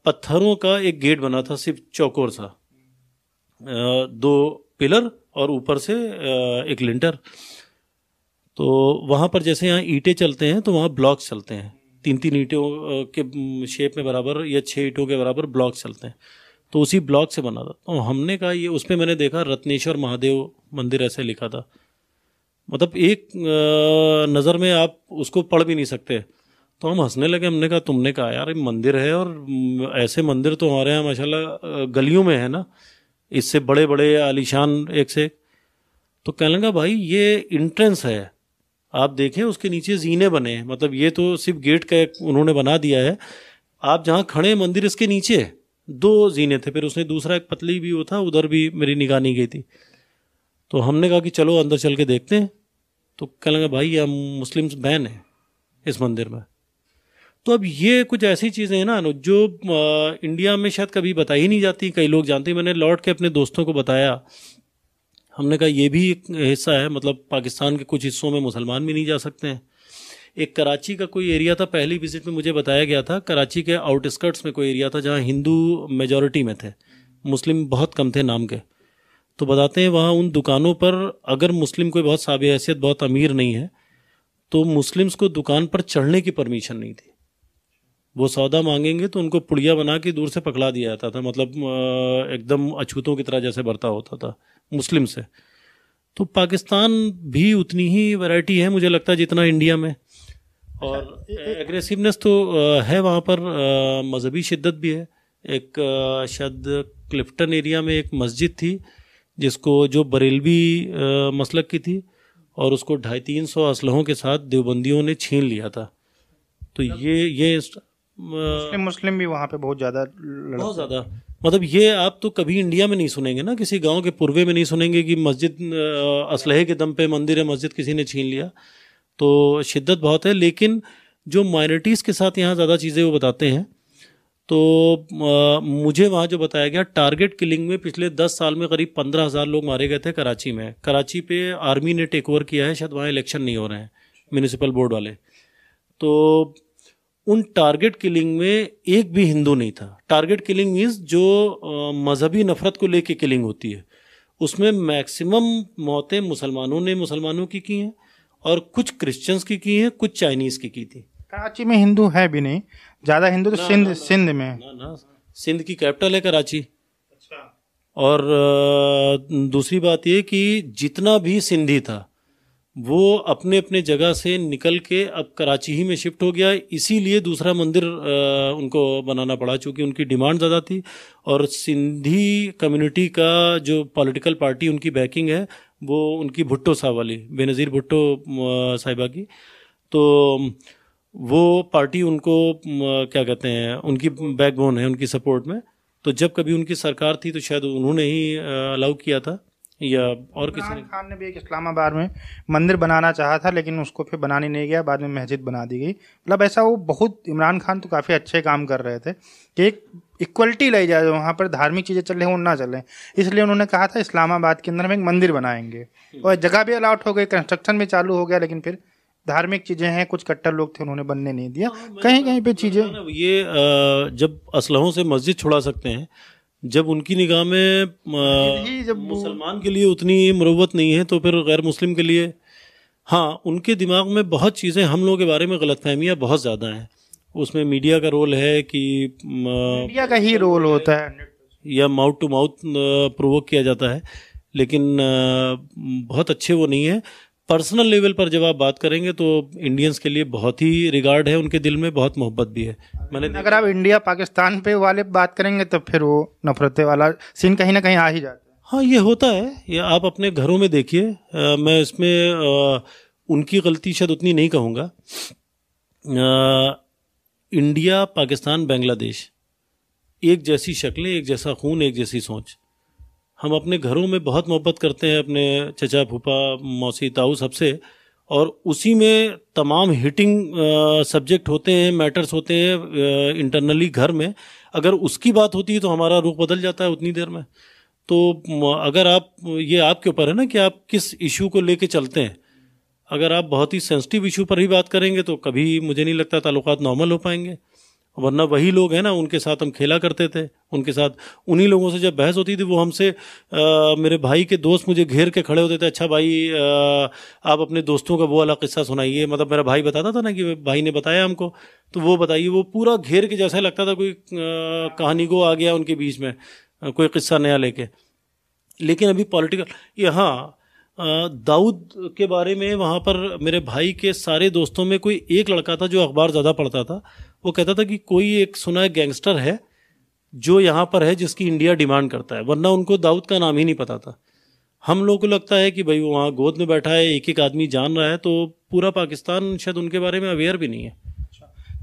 पत्थरों का एक गेट बना था, सिर्फ चौकोर सा, 2 पिलर और ऊपर से एक लिंटर। तो वहाँ पर जैसे यहाँ ईंटें चलते हैं तो वहाँ ब्लॉक्स चलते हैं, 3-3 ईंटों के शेप में बराबर या 6 ईंटों के बराबर ब्लॉक्स चलते हैं। तो उसी ब्लॉक से बना था। तो हमने कहा ये, उसमें मैंने देखा रत्नेश्वर महादेव मंदिर ऐसे लिखा था। मतलब एक नज़र में आप उसको पढ़ भी नहीं सकते। तो हम हंसने लगे। हमने कहा तुमने कहा यार मंदिर है, और ऐसे मंदिर तो हमारे यहाँ माशाल्लाह गलियों में है ना, इससे बड़े बड़े आलीशान एक से एक। तो कहने लगा भाई ये एंट्रेंस है, आप देखें उसके नीचे जीने बने हैं, मतलब ये तो सिर्फ गेट का उन्होंने बना दिया है। आप जहाँ खड़े मंदिर, इसके नीचे 2 जीने थे। फिर उसने दूसरा एक पतली भी वो था, उधर भी मेरी निगाह नहीं गई थी। तो हमने कहा कि चलो अंदर चल के देखते हैं। तो कहने लगा भाई हम मुस्लिम्स बैन है इस मंदिर में। तो अब ये कुछ ऐसी चीज़ें हैं ना जो इंडिया में शायद कभी बताई ही नहीं जाती, कई लोग जानते हैं। मैंने लौट के अपने दोस्तों को बताया, हमने कहा ये भी एक हिस्सा है, मतलब पाकिस्तान के कुछ हिस्सों में मुसलमान भी नहीं जा सकते हैं। एक कराची का कोई एरिया था, पहली विजिट में मुझे बताया गया था, कराची के आउटस्कर्ट्स में कोई एरिया था जहाँ हिंदू मेजॉरिटी में थे, मुस्लिम बहुत कम थे नाम के। तो बताते हैं वहाँ उन दुकानों पर अगर मुस्लिम कोई बहुत साबित हैसियत, बहुत अमीर नहीं है, तो मुस्लिम्स को दुकान पर चढ़ने की परमिशन नहीं थी। वो सौदा मांगेंगे तो उनको पुड़िया बना के दूर से पकड़ा दिया जाता था, मतलब एकदम अछूतों की तरह जैसे बर्ता होता था मुस्लिम से। तो पाकिस्तान भी उतनी ही वैरायटी है मुझे लगता है जितना इंडिया में, और एग्रेसिवनेस तो है वहाँ पर, मजहबी शिद्दत भी है। एक शायद क्लिफ्टन एरिया में एक मस्जिद थी जिसको, जो बरेलवी मसलक की थी, और उसको 250-300 असलहों के साथ देवबंदियों ने छीन लिया था। तो ये मुस्लिम भी वहाँ पे बहुत ज़्यादा, मतलब ये आप तो कभी इंडिया में नहीं सुनेंगे ना, किसी गांव के पूर्वे में नहीं सुनेंगे कि मस्जिद असलहे के दम पे मंदिर है, मस्जिद किसी ने छीन लिया। तो शिद्दत बहुत है। लेकिन जो माइनॉरिटीज़ के साथ यहाँ ज़्यादा चीज़ें वो बताते हैं। तो मुझे वहाँ जो बताया गया, टारगेट किलिंग में पिछले 10 साल में करीब 15,000 लोग मारे गए थे कराची में। कराची पे आर्मी ने टेक ओवर किया है, शायद वहाँ इलेक्शन नहीं हो रहे हैं म्यूनिसिपल बोर्ड वाले। तो उन टारगेट किलिंग में एक भी हिंदू नहीं था। टारगेट किलिंग मीन्स जो मजहबी नफरत को लेके किलिंग होती है, उसमें मैक्सिमम मौतें मुसलमानों की हैं और कुछ क्रिश्चियंस की हैं, कुछ चाइनीज़ की थी। कराची में हिंदू है भी नहीं ज़्यादा, हिंदू तो सिंध में है। ना, सिंध की कैपिटल है कराची। अच्छा। और दूसरी बात ये कि जितना भी सिंधी था वो अपने अपने जगह से निकल के अब कराची ही में शिफ्ट हो गया। इसीलिए दूसरा मंदिर उनको बनाना पड़ा, चूँकि उनकी डिमांड ज़्यादा थी। और सिंधी कम्युनिटी का जो पॉलिटिकल पार्टी उनकी बैकिंग है वो उनकी भुट्टो साहब वाली, बेनज़ीर भुट्टो साहिबा की। तो वो पार्टी उनको क्या कहते हैं, उनकी बैकबोन है उनकी सपोर्ट में। तो जब कभी उनकी सरकार थी तो शायद उन्होंने ही अलाउ किया था, या और किसी ने। खान ने भी एक इस्लामाबाद में मंदिर बनाना चाहा था, लेकिन उसको फिर बनाने नहीं गया, बाद में मस्जिद बना दी गई। मतलब ऐसा वो बहुत, इमरान खान तो काफ़ी अच्छे काम कर रहे थे कि एक इक्वलिटी लाई जाए, वहाँ पर धार्मिक चीज़ें चल रही वो ना चलें। इसलिए उन्होंने कहा था इस्लामाबाद के अंदर हम एक मंदिर बनाएंगे, और जगह भी अलाउट हो गई, कंस्ट्रक्शन भी चालू हो गया, लेकिन फिर धार्मिक चीज़ें हैं, कुछ कट्टर लोग थे, उन्होंने बनने नहीं दिया। कहीं कहीं पे चीज़ें ये जब असलहों से मस्जिद छुड़ा सकते हैं, जब उनकी निगाह में जब मुसलमान के लिए उतनी मुरव्वत नहीं है, तो फिर गैर मुस्लिम के लिए, हाँ, उनके दिमाग में बहुत चीज़ें हम लोगों के बारे में गलतफहमियाँ बहुत ज़्यादा हैं। उसमें मीडिया का रोल है कि मीडिया का ही रोल होता है, या माउथ टू माउथ प्रोवोक किया जाता है, लेकिन बहुत अच्छे वो नहीं है। पर्सनल लेवल पर जब आप बात करेंगे तो इंडियंस के लिए बहुत ही रिगार्ड है उनके दिल में, बहुत मोहब्बत भी है। अगर आप इंडिया पाकिस्तान पे वाले बात करेंगे तो फिर वो नफरतें वाला सीन कहीं ना कहीं आ ही जाता है। हाँ, ये होता है, ये आप अपने घरों में देखिए। मैं इसमें उनकी गलती शायद उतनी नहीं कहूँगा। इंडिया, पाकिस्तान, बांग्लादेश, एक जैसी शक्लें, एक जैसा खून, एक जैसी सोच। हम अपने घरों में बहुत मोहब्बत करते हैं अपने चचा, फूफा, मौसी, ताऊ सबसे, और उसी में तमाम हिटिंग सब्जेक्ट होते हैं, मैटर्स होते हैं इंटरनली घर में। अगर उसकी बात होती है तो हमारा रुख बदल जाता है उतनी देर में। तो अगर आप, ये आपके ऊपर है ना कि आप किस इशू को लेके चलते हैं। अगर आप बहुत ही सेंसिटिव इशू पर ही बात करेंगे तो कभी मुझे नहीं लगता ताल्लुकात नॉर्मल हो पाएंगे। वरना वही लोग हैं ना, उनके साथ हम खेला करते थे, उनके साथ उन्हीं लोगों से जब बहस होती थी, वो हमसे मेरे भाई के दोस्त मुझे घेर के खड़े होते थे, अच्छा भाई आप अपने दोस्तों का वो वाला किस्सा सुनाइए। मतलब मेरा भाई बताता था ना कि भाई ने बताया हमको, तो वो बताइए। वो पूरा घेर के जैसा लगता था कोई कहानी को आ गया उनके बीच में, कोई किस्सा नया लेके। लेकिन अभी पॉलिटिकल, यहाँ दाऊद के बारे में वहाँ पर मेरे भाई के सारे दोस्तों में कोई एक लड़का था जो अखबार ज़्यादा पढ़ता था। वो कहता था कि कोई एक सुना है गैंगस्टर है जो यहाँ पर है जिसकी इंडिया डिमांड करता है, वरना उनको दाऊद का नाम ही नहीं पता था। हम लोगों को लगता है कि भाई वो वहाँ गोद में बैठा है, एक एक आदमी जान रहा है, तो पूरा पाकिस्तान शायद उनके बारे में अवेयर भी नहीं है।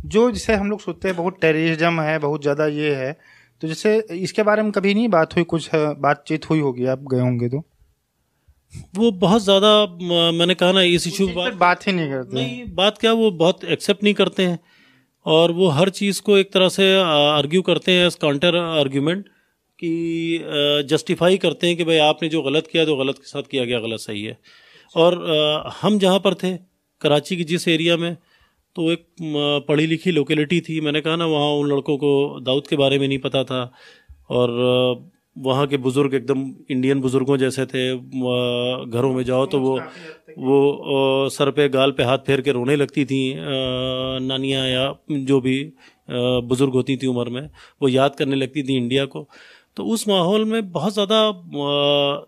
जो जिसे हम लोग सोचते हैं बहुत टेररिज्म है, बहुत ज़्यादा ये है, तो जैसे इसके बारे में कभी नहीं बात हुई, कुछ बातचीत हुई होगी, आप गए होंगे तो? वो बहुत ज़्यादा, मैंने कहा ना, इस इशू पर बात ही नहीं करते। नहीं, बात क्या, वो बहुत एक्सेप्ट नहीं करते हैं, और वो हर चीज़ को एक तरह से आर्ग्यू करते हैं एज काउंटर आर्ग्यूमेंट, कि जस्टिफाई करते हैं कि भाई आपने जो गलत किया तो गलत के साथ किया गया, गलत सही है। और हम जहाँ पर थे कराची की जिस एरिया में, तो एक पढ़ी लिखी लोकेलिटी थी। मैंने कहा ना, वहाँ उन लड़कों को दाऊद के बारे में नहीं पता था, और वहाँ के बुज़ुर्ग एकदम इंडियन बुज़ुर्गों जैसे थे। घरों में जाओ तो वो सर पे गाल पे हाथ फेर के रोने लगती थी नानियाँ, या जो भी बुज़ुर्ग होती थी उम्र में, वो याद करने लगती थी इंडिया को। तो उस माहौल में बहुत ज़्यादा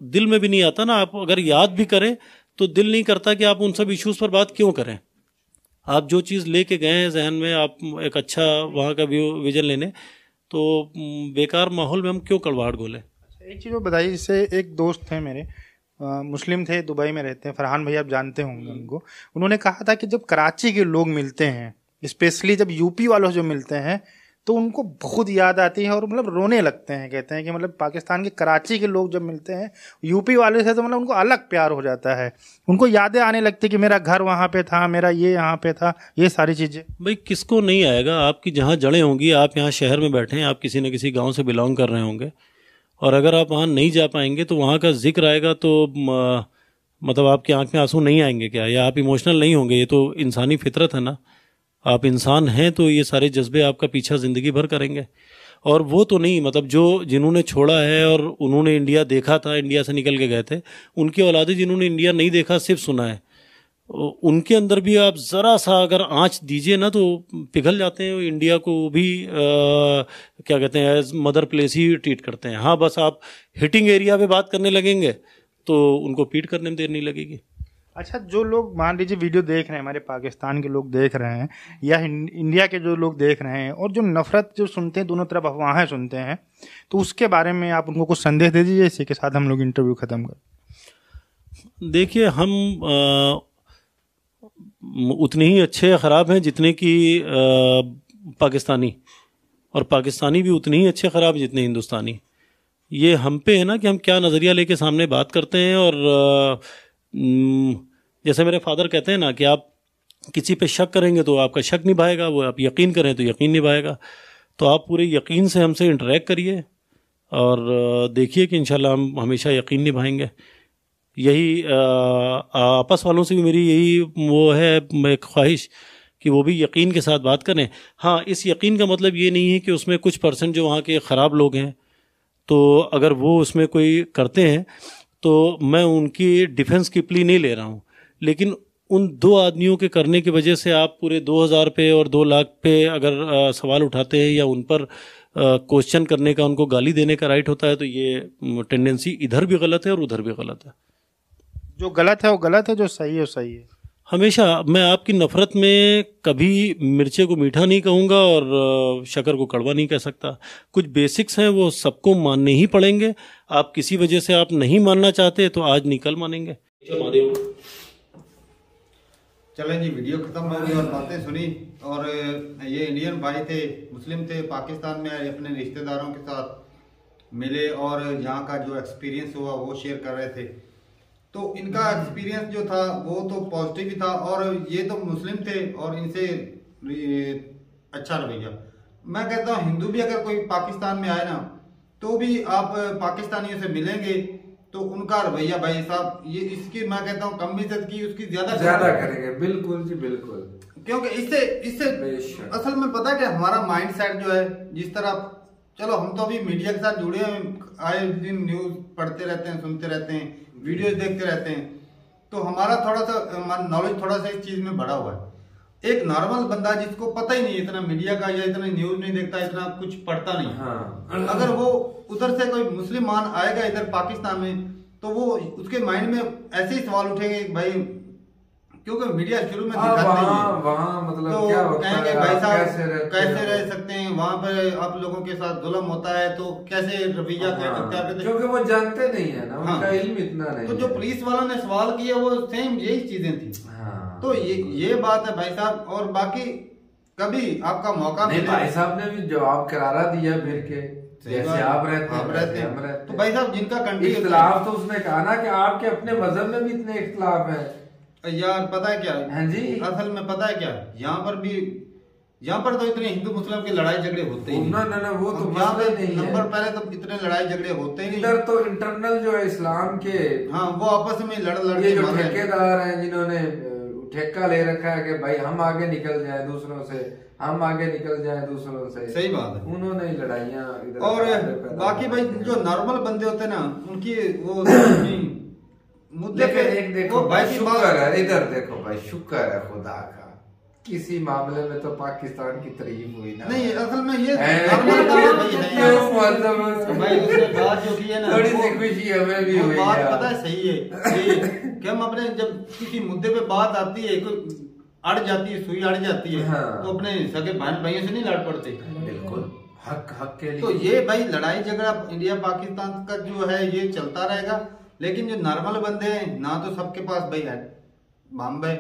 दिल में भी नहीं आता ना, आप अगर याद भी करें तो दिल नहीं करता कि आप उन सब इश्यूज़ पर बात क्यों करें। आप जो चीज़ लेके गए हैं जहन में, आप एक अच्छा वहाँ का विजन लेने, तो बेकार माहौल में हम क्यों कड़वाहट घोले। एक चीज़ वो बताइए, जैसे एक दोस्त थे मेरे, मुस्लिम थे, दुबई में रहते हैं, फरहान भाई, आप जानते होंगे उनको। उन्होंने कहा था कि जब कराची के लोग मिलते हैं, स्पेशली जब यूपी वालों जो मिलते हैं, तो उनको बहुत याद आती है और मतलब रोने लगते हैं। कहते हैं कि मतलब पाकिस्तान के कराची के लोग जब मिलते हैं यूपी वाले से तो मतलब उनको अलग प्यार हो जाता है, उनको यादें आने लगती कि मेरा घर वहाँ पे था, मेरा ये यहाँ पे था, ये सारी चीज़ें। भाई किसको नहीं आएगा, आपकी जहाँ जड़ें होंगी, आप यहाँ शहर में बैठे हैं, आप किसी न किसी गांव से बिलोंग कर रहे होंगे, और अगर आप वहाँ नहीं जा पाएंगे तो वहाँ का जिक्र आएगा तो मतलब आपकी आंख में आंसू नहीं आएंगे क्या, या आप इमोशनल नहीं होंगे? ये तो इंसानी फितरत है ना, आप इंसान हैं तो ये सारे जज्बे आपका पीछा ज़िंदगी भर करेंगे। और वो तो नहीं, मतलब जो जिन्होंने छोड़ा है और उन्होंने इंडिया देखा था, इंडिया से निकल के गए थे, उनकी औलादे जिन्होंने इंडिया नहीं देखा, सिर्फ सुना है, उनके अंदर भी आप ज़रा सा अगर आँच दीजिए ना तो पिघल जाते हैं। इंडिया को भी क्या कहते हैं, एज मदर प्लेस ही ट्रीट करते हैं। हाँ, बस आप हिटिंग एरिया पे बात करने लगेंगे तो उनको पीट करने में देर नहीं लगेगी। अच्छा, जो लोग मान लीजिए वीडियो देख रहे हैं, हमारे पाकिस्तान के लोग देख रहे हैं या इंडिया के जो लोग देख रहे हैं, और जो नफ़रत जो सुनते हैं, दोनों तरफ अफवाहें सुनते हैं, तो उसके बारे में आप उनको कुछ संदेश दे दीजिए, इसी के साथ हम लोग इंटरव्यू ख़त्म करें। देखिए, हम उतने ही अच्छे या ख़राब हैं जितने कि पाकिस्तानी, और पाकिस्तानी भी उतने ही अच्छे ख़राब जितने हिंदुस्तानी। ये हम पे है ना कि हम क्या नज़रिया लेके सामने बात करते हैं। और जैसे मेरे फादर कहते हैं ना कि आप किसी पे शक करेंगे तो आपका शक निभाएगा, वो आप यकीन करें तो यकीन निभाएगा। तो आप पूरे यकीन से हमसे इंटरेक्ट करिए और देखिए कि इंशाल्लाह हम हमेशा यकीन निभाएंगे। यही आपस वालों से भी मेरी यही वो है ख्वाहिश कि वो भी यकीन के साथ बात करें। हाँ, इस यकीन का मतलब ये नहीं है कि उसमें कुछ परसेंट जो वहाँ के ख़राब लोग हैं, तो अगर वो उसमें कोई करते हैं तो मैं उनकी डिफेंस की प्ली नहीं ले रहा हूँ, लेकिन उन 2 आदमियों के करने की वजह से आप पूरे 2000 पे और 2 लाख पे अगर सवाल उठाते हैं या उन पर क्वेश्चन करने का, उनको गाली देने का राइट होता है, तो ये टेंडेंसी इधर भी गलत है और उधर भी गलत है। जो गलत है वो गलत है, जो सही है वो सही है। हमेशा मैं आपकी नफ़रत में कभी मिर्चे को मीठा नहीं कहूँगा और शक्कर को कड़वा नहीं कह सकता। कुछ बेसिक्स हैं वो सबको मानने ही पड़ेंगे। आप किसी वजह से आप नहीं मानना चाहते तो आज निकल मानेंगे। चलें जी, वीडियो खत्म हो गई और बातें सुनी। और ये इंडियन भाई थे, मुस्लिम थे, पाकिस्तान में अपने रिश्तेदारों के साथ मिले और यहाँ का जो एक्सपीरियंस हुआ वो शेयर कर रहे थे। तो इनका एक्सपीरियंस जो था वो तो पॉजिटिव ही था, और ये तो मुस्लिम थे और इनसे अच्छा रवैया। मैं कहता हूँ हिंदू भी अगर कोई पाकिस्तान में आए ना तो भी आप पाकिस्तानियों से मिलेंगे तो उनका रवैया भाई साहब ये इसकी मैं कहता हूँ कम इज्जत की उसकी ज्यादा करेंगे। बिल्कुल जी, बिल्कुल। क्योंकि इससे असल में पता है कि हमारा माइंड सेट जो है जिस तरह, चलो हम तो अभी मीडिया के साथ जुड़े हैं, आए दिन न्यूज पढ़ते रहते हैं, सुनते रहते हैं, वीडियोस देखते रहते हैं, तो हमारा थोड़ा सा नॉलेज थोड़ा सा इस चीज में बढ़ा हुआ है। एक नॉर्मल बंदा जिसको पता ही नहीं इतना मीडिया का या इतना न्यूज नहीं देखता, इतना कुछ पढ़ता नहीं, हाँ। अगर वो उधर से कोई मुसलमान आएगा इधर पाकिस्तान में तो वो उसके माइंड में ऐसे ही सवाल उठेंगे भाई, क्योंकि मीडिया शुरू में दिखाते हैं वहाँ मतलब तो क्या होता कहेंगे है, भाई साहब कैसे रह सकते हैं वहाँ पर, आप लोगों के साथ जुल्म होता है तो कैसे रवैया क्योंकि वो जानते नहीं है ना, उनका इल्म इतना नहीं। तो जो पुलिस वालों ने सवाल किया वो सेम यही चीजें थी। तो ये बात है भाई साहब। और बाकी कभी आपका मौका नहीं, भाई साहब ने भी जवाब करारा दिया फिर के, जैसे आप रहते हैं। तो भाई साहब जिनका कंट्री इख्तिलाफ तो उसने कहा ना कि आपके अपने मजहब में भी इतने इख्तिलाफ है यार, पता है क्या? हाँ जी, असल में पता है क्या, यहाँ पर तो इतने हिंदू मुस्लिम के लड़ाई झगड़े होते ही ना वो तो यहाँ पे नहीं नंबर पहले तो इतने लड़ाई झगड़े होते ही इधर तो इंटरनल जो है इस्लाम के, हाँ वो आपस में लड़ ये जो ठेकेदार हैं जिन्होंने ठेका ले रखा है कि भाई हम आगे निकल जाए दूसरों से, हम आगे निकल जाए दूसरों से, सही बात है, उन्होंने लड़ाइयाँ। और बाकी भाई जो नॉर्मल बंदे होते हैं ना उनकी वो मुद्दे पे देखो भाई, शुक्र है, इधर देखो भाई, शुक्र है खुदा का, किसी मामले में तो पाकिस्तान की तारीफ हुई ना। नहीं, असल में ये भाई उसने बात जो की है ना, थोड़ी सी खुशी हमें भी हुई। बात पता है सही है कि हम अपने जब किसी मुद्दे पे बात आती है, कोई अड़ जाती है, सुई अड़ जाती है, हाँ। तो अपने सगे बहन भाइयों से नहीं लड़ पड़ते। बिल्कुल, हक के लिए। तो ये भाई लड़ाई झगड़ा इंडिया पाकिस्तान का जो है ये चलता रहेगा, लेकिन जो नॉर्मल बंदे हैं ना तो सबके पास भाई है बम है,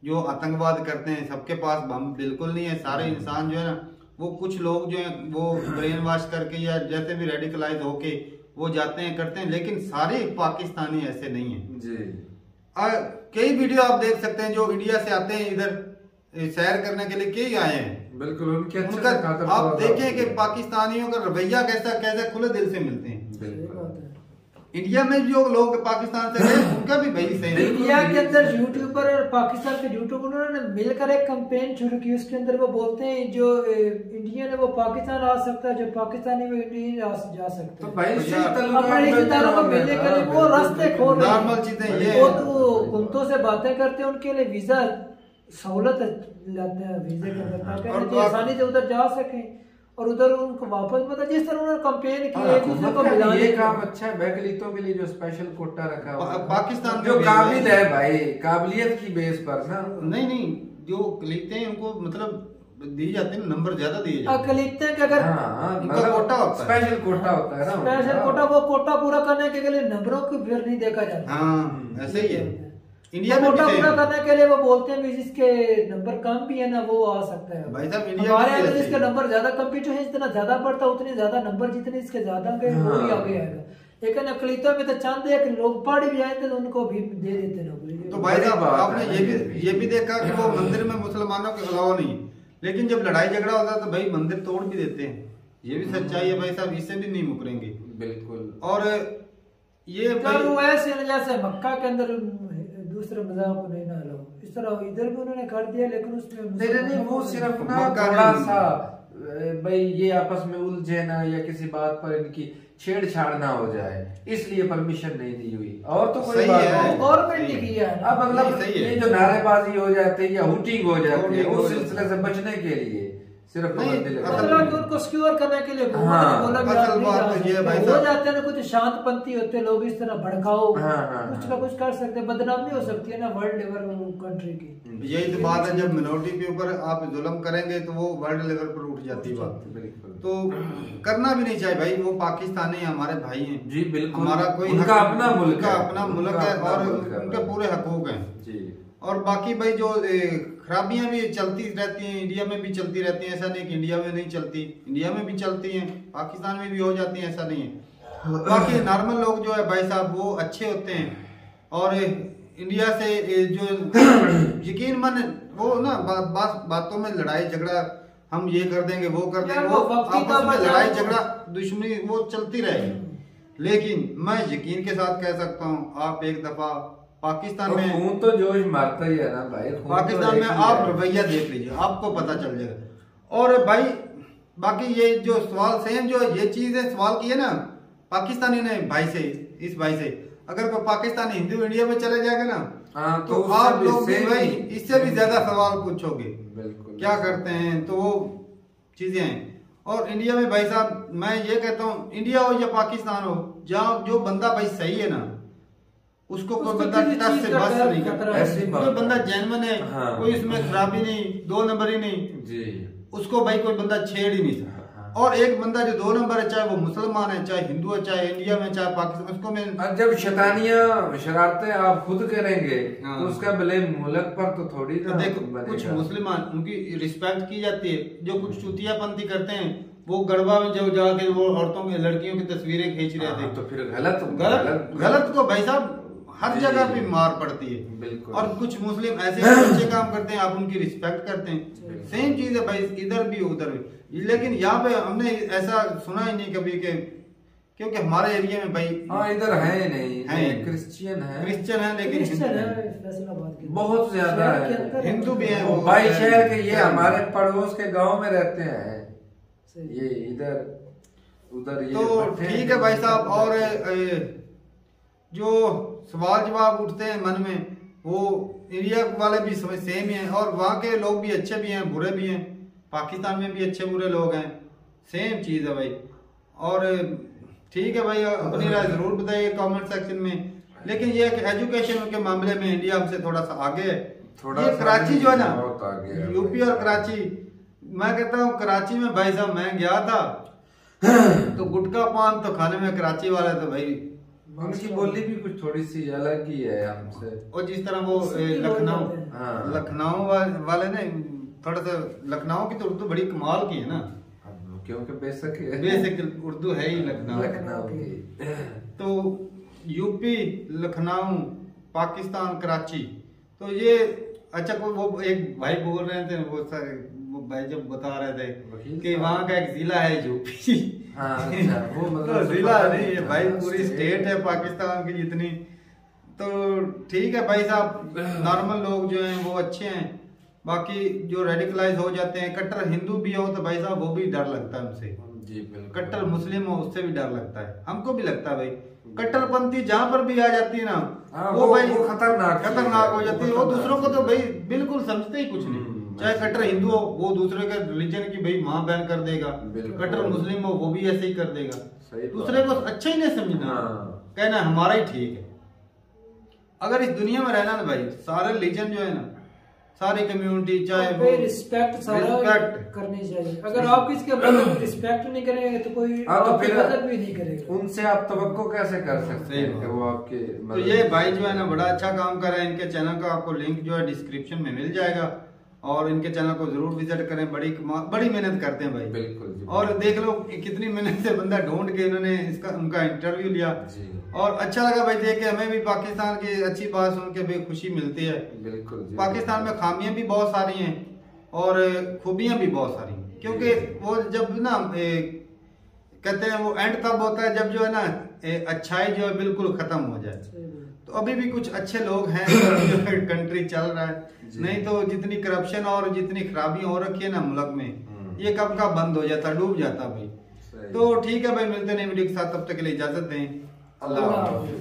जो आतंकवाद करते हैं सबके पास बम बिल्कुल नहीं है। सारे इंसान जो है ना वो कुछ लोग जो हैं वो ब्रेन वॉश करके या जैसे भी रेडिकलाइज होके वो जाते हैं करते हैं, लेकिन सारे पाकिस्तानी ऐसे नहीं है जी। कई वीडियो आप देख सकते हैं जो इंडिया से आते हैं इधर सैर करने के लिए, कई आए हैं, बिल्कुल उनके अच्छे उनका से खातर आप खुदा देखें कि पाकिस्तानियों का रवैया कैसा कैसा खुले दिल से मिलते हैं। बिल्कुल। इंडिया में जो लोग पाकिस्तान से गए उनका भी भाई सही है। इंडिया के अंदर यूट्यूबर और पाकिस्तान के यूट्यूबर उन्होंने मिलकर एक कैंपेन शुरू की, उसके अंदर वो बोलते हैं जो इंडियन है वो पाकिस्तान आ सकता है, जो पाकिस्तानी वो इंडिया जा सकता तो है। भाई अपने रिश्तेदारों को मिलने के लिए वो रास्ते खोल रहे हैं। नॉर्मल चीजें ये वो तो हुकूमतों से बातें करते हैं, उनके लिए वीजा सहूलत लाते हैं वीजे के अंदर, ताकि वो आसानी से उधर जा सके और उधर उनको वापस, मतलब जिस तरह उन्होंने कंपेन किया एक दूसरे को मिलाने ये का। काम अच्छा है, बैकलितों के लिए जो स्पेशल कोटा रखा हुआ है। पाकिस्तान में जो भी काबिल है भाई, काबिलियत की बेस पर ना। नहीं जो लेते हैं उनको मतलब दी जाते हैं नंबर ज्यादा दिए जाते हैं। अकलीतें कि अगर उनका कोटा होता है, स्पेशल कोटा होता है ना, स्पेशल कोटा, वो कोटा पूरा करने के लिए नंबरों को फिर नहीं देखा जाता। हाँ ऐसे ही है। इंडिया में कोटा भी पूरा same है। करने के लिए वो बोलते हैं कि जिसके नंबर कम भी है ना वो आ सकता है। भाई साहब इंडिया हमारे में भी यहाँ ऐसे जिसके ही है। नंबर ज्यादा कंप्यूटर है, जितना ज्यादा पढ़ता उतने ज्यादा नंबर, जितने इसके ज्यादा गए वो ही आगे आएगा। लेकिन अकलीतों में तो चंद एक लोग पढ़ भी जाए तो उनको भी दे देते नौकरी। तो भाई साहब आपने ये भी देखा कि वो मंदिर में मुसलमानों के अलावा नहीं, लेकिन जब लड़ाई झगड़ा होता है तो भाई मंदिर तोड़ भी देते हैं। ये भी सच्चाई है भाई साहब, इससे भी नहीं मुकरेंगे। बिल्कुल। और ये वैसे जैसे मक्का के अंदर दूसरे मजाक को नहीं ना लो, इस तरह इधर भी उन्होंने कर दिया, लेकिन उसमें नहीं वो सिर्फ ना मक्का थोड़ा नहीं। सा भाई ये आपस में उलझे ना या किसी बात पर इनकी छेड़छाड़ ना हो जाए, इसलिए परमिशन नहीं दी हुई, और तो कोई सही बात है। नहीं। गवर्नमेंट ने किया है। अब मतलब सही है। ये जो नारेबाजी हो जाती है या हुटिंग हो जाती है, हुटिंग हो उस जाती है। सिलसिले से बचने के लिए सिर्फ नहीं, पाबंदी लगा असल दी। मतलब कि उनको सिक्योर करने के लिए हाँ, बोला भी असल आप नहीं बात जा तो ये है सकते। भाई हो साहब। जाते हैं ना कुछ शांतपंथी होते हैं लोग, इस तरह भड़काओ हाँ, कुछ का कुछ कर सकते हैं, बदनामी हो सकती है ना वर्ल्ड लेवल कंट्री की। यही तो बात है, जब मिनोरिटी के ऊपर आप जुल्म करेंगे तो वो वर्ल्ड लेवल पर उठ जाती है बात। बिल्कुल। तो करना भी नहीं चाहिए भाई, वो पाकिस्तानी है, हमारे भाई हैं जी बिल्कुल। हमारा कोई उनका हक- अपना मुल्क उनका है। अपना मुल्क उनका है अपना और मुल्क है उनके भाई। पूरे हकूक हैं जी। और बाकी भाई जो खराबियां भी चलती रहती हैं, इंडिया में भी चलती रहती हैं, ऐसा नहीं कि इंडिया में नहीं चलती, इंडिया में भी चलती हैं, पाकिस्तान में भी हो जाती हैं, ऐसा नहीं है। बाकी नॉर्मल लोग जो है भाई साहब वो अच्छे होते हैं और इंडिया से जो यकीन मन वो ना बातों में लड़ाई झगड़ा हम ये कर देंगे वो कर देंगे, वो आपस में लड़ाई झगड़ा दुश्मनी वो चलती रहेगी। लेकिन मैं यकीन के साथ कह सकता हूँ, आप एक दफा पाकिस्तान तो में खून तो जोश मारता ही है ना भाई, खून पाकिस्तान तो में एक ही आप है। रवैया देख लीजिए, आपको पता चल जाएगा। और भाई बाकी ये जो सवाल सेम जो ये चीज है सवाल की है ना पाकिस्तानी ने भाई से, इस भाई से, अगर कोई पाकिस्तानी हिंदू इंडिया में चले जाएगा ना हाँ, तो उससे आप भी लोग भी same भाई ही। इससे भी ज्यादा सवाल पूछोगे बिल्कुल। क्या करते हैं, तो वो चीजें हैं। और इंडिया में भाई साहब मैं ये कहता हूँ, इंडिया हो या पाकिस्तान हो, जहाँ जो बंदा भाई सही है ना उसको कोई बंदा किसी टच चीज से का बस डर नहीं खतरा करता, है। ऐसी बात कोई बंदा है। जेन्युइन है, हाँ। कोई उसमें खराबी नहीं, दो नंबर ही नहीं, जी। उसको भाई कोई बंदा छेड़ ही नहीं सकता। और एक बंदा जो दो नंबर है, चाहे वो मुसलमान है, चाहे हिंदू है, चाहे इंडिया में, चाहे पाकिस्तान, उसको मैं और जब शैतानियां शरारतें आप खुद करेंगे हाँ। तो उसका ब्लेम मुल्क पर तो थोड़ी तो ना देखो बनेगा। कुछ मुसलमान उनकी रिस्पेक्ट की जाती है, जो कुछ चूतियापंथी करते हैं वो गढ़वा में जब जाके वो औरतों की लड़कियों की तस्वीरें खींच रहे थे, तो फिर गलत गलत को भाई साहब हर जगह पे मार पड़ती है। बिल्कुल। और कुछ मुस्लिम ऐसे अच्छे काम करते हैं, आप उनकी रिस्पेक्ट करते हैं, सेम चीज है भाई इधर भी उधर भी। लेकिन यहाँ पे हमने ऐसा सुना ही नहीं कभी के, क्योंकि हमारे एरिया में भाई हाँ इधर है नहीं है। क्रिश्चियन है, क्रिश्चियन है, लेकिन क्रिश्चियन हिंदू है है। फैसलाबाद के बहुत ज्यादा शहर के है। अंदर हिंदू भी है वो। भाई शहर के ये हमारे पड़ोस के गांव में रहते हैं, सही। ये इधर उधर ये तो बैठे ठीक हैं। है भाई साहब। और जो सवाल जवाब उठते हैं मन में वो इंडिया वाले भी सेम ही हैं और वहाँ के लोग भी अच्छे भी हैं बुरे भी हैं, पाकिस्तान में भी अच्छे बुरे लोग हैं, सेम चीज़ है भाई। और ठीक है भाई, अपनी राय जरूर बताइए कमेंट सेक्शन में। लेकिन ये एजुकेशन के मामले में इंडिया हमसे थोड़ा सा आगे है। थोड़ा ये सा कराची जो है ना, बहुत आगे है यूपी भाई। और कराची, मैं कहता हूँ कराची में भाई साहब मैं गया था तो गुटखा पान तो खाने में कराची वाले तो भाई, उनकी बोली भी कुछ थोड़ी सी अलग ही है हमसे। और जिस तरह वो सिटी लोग लखनऊ होते हैं। हाँ। लखनऊ वाले ने थोड़ा सा लखनऊ की तो उर्दू बड़ी कमाल की है ना, क्योंकि बेसिक उर्दू है ही लखनऊ की। तो यूपी, लखनऊ, पाकिस्तान, कराची, तो ये अच्छा कोई वो एक भाई बोल रहे थे, वो भाई जब बता रहे थे कि वहाँ का एक जिला है यूपी। हाँ, अच्छा, वो मतलब तो जिला नहीं है भाई, पूरी स्टेट है पाकिस्तान की जितनी। तो ठीक है भाई साहब, नॉर्मल लोग जो हैं वो अच्छे हैं, बाकी जो रेडिकलाइज हो जाते हैं, कट्टर हिंदू भी हो तो भाई साहब वो भी डर लगता है उनसे, जी बिल्कुल, कट्टर मुस्लिम हो उससे भी डर लगता है, हमको भी लगता है भाई। कट्टरपंथी जहाँ पर भी आ जाती है ना, वो भाई खतरनाक हो जाती है। वो दूसरों को तो भाई बिल्कुल समझते ही कुछ नहीं, चाहे कट्टर हिंदू हो वो दूसरे के रिलीजन की भाई माँ बहन कर देगा, कट्टर मुस्लिम हो वो भी ऐसे ही कर देगा, दूसरे को अच्छा ही नहीं समझना, कहना हमारा ही ठीक है। अगर इस दुनिया में रहना ना भाई, सारे रिलीजन जो है ना, सारी कम्युनिटी, चाहे वो रिस्पेक्ट करनी चाहिए। अगर आप किसी के मजहब की रिस्पेक्ट नहीं करेंगे तो कोई आपके मजहब भी नहीं करेगा। उनसे आप तवक्को कैसे कर सकते हैं कि वो आपके तो ये भाई जो है ना बड़ा अच्छा काम कर रहे हैं। इनके चैनल का आपको लिंक जो है डिस्क्रिप्शन में मिल जाएगा, और इनके चैनल को जरूर विजिट करें। बड़ी मेहनत करते हैं भाई, बिल्कुल। और देख लो कितनी मेहनत से बंदा ढूंढ के इन्होंने उनका इंटरव्यू लिया, और अच्छा लगा भाई देख के। हमें भी पाकिस्तान की अच्छी बात सुन के भी खुशी मिलती है। बिल्कुल, पाकिस्तान में खामियां भी बहुत सारी हैं और खूबियां भी बहुत सारी हैं, क्योंकि वो जब ना कहते हैं वो एंड तब होता है जब जो है ना अच्छाई जो है बिल्कुल खत्म हो जाए। तो अभी भी कुछ अच्छे लोग हैं जो कंट्री चल रहा है, नहीं तो जितनी करप्शन और जितनी खराबी हो रखी है ना मुल्क में, ये कब का बंद हो जाता, डूब जाता भाई। तो ठीक है भाई, मिलते हैं वीडियो के साथ, तब तक के लिए इजाजत दें। अल्लाह हाफ़िज़।